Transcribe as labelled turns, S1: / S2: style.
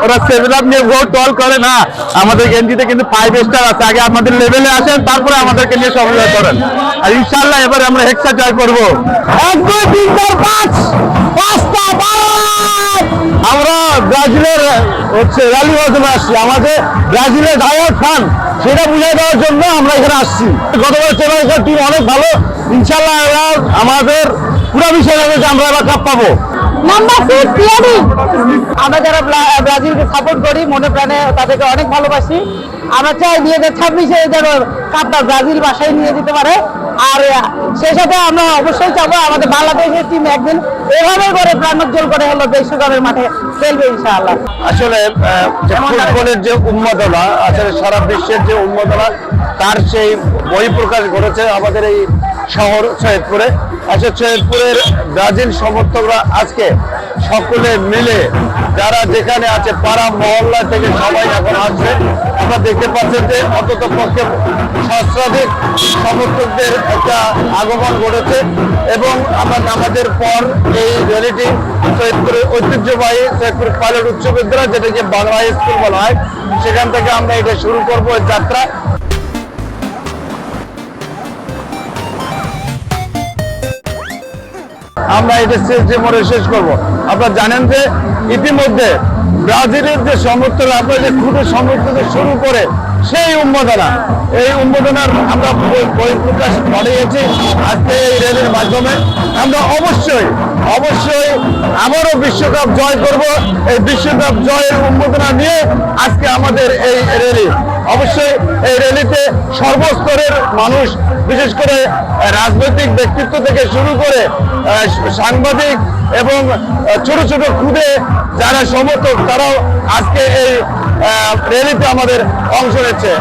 S1: ওরা 7 নিয়ে বহু টল করে না, আমাদের গেঞ্জিতে কিন্তু 5 স্টার আছে। আগে আমাদের লেভেলে আসেন, তারপরে আমাদেরকে নিয়ে সমন্বয় করেন, আর ইনশাআল্লাহ এবারে আমরা হেক্সা জয় করবো। 1 2 3 4 5 5টা আমরা ব্রাজিলের র্যালি মাধ্যমে আসছি। আমাদের ব্রাজিলের ধারক খান সেটা বুঝিয়ে দেওয়ার জন্য আমরা এখানে আসছি। গতবার চেনার টিম অনেক ভালো, ইনশাআল্লাহ আমাদের পুরো বিষয় হবে যে আমরা এবার কাপ পাবো।
S2: নাম্বার 6 টিয়ারি। আমরা যারা ব্রাজিলকে সাপোর্ট করি, মনে প্রাণে তাদেরকে অনেক ভালোবাসি। আমরা চাই 2026-এ যেন কাপটা ব্রাজিল বাসায় নিয়ে যেতে পারে। আর সেই সাথে আমরা অবশ্যই চাবো আমাদের বাংলাদেশের টিম একদিন এভাবে করে প্রাণোজ্জ্বল করে হলো বিশ্বকাপের মাঠে খেলবে ইনশাআল্লাহ।
S1: আসলে ফুটবলের যে উন্মাদনা, আসলে সারা বিশ্বের যে উন্মাদনা, তার সেই বহিঃপ্রকাশ ঘটেছে আমাদের এই শহর সৈয়দপুরে। আসলে সৈয়দপুরের ব্রাজিল সমর্থকরা আজকে সকলে মিলে যারা যেখানে আছে পাড়া মহল্লা থেকে সবাই এখন আসছে। আমরা দেখতে পাচ্ছেন যে অন্তত পক্ষে সহস্রাধিক সমর্থকদের একটা আগমন ঘটেছে, এবং আমরা নামাজের পর এই র্যালিটি সৈয়দপুরের ঐতিহ্যবাহী সৈয়দপুর পাইলট উচ্চ বিদ্যালয়, যেটাকে বাংলা স্কুল বলা হয়, সেখান থেকে আমরা এটা শুরু করবো যাত্রা। আমরা এটা শেষ করবো। আপনারা জানেন যে ইতিমধ্যে ব্রাজিলের যে সমর্থক, আপনারা যে ক্ষুদ্র সমর্থক শুরু করে সেই উন্মাদনা, এই উন্মাদনার আমরা বহিঃপ্রকাশ ঘটিয়েছি আজকে এই র্যালির মাধ্যমে। আমরা অবশ্যই আবারও বিশ্বকাপ জয় করব। এই বিশ্বকাপ জয়ের উন্মাদনা নিয়ে আজকে আমাদের এই র্যালি। অবশ্যই এই র্যালিতে সর্বস্তরের মানুষ, বিশেষ করে রাজনৈতিক ব্যক্তিত্ব থেকে শুরু করে সাংবাদিক এবং ছোট ছোট খুদে যারা সমর্থক, তারাও আজকে এই র্যালিতে আমাদের অংশ নিচ্ছে।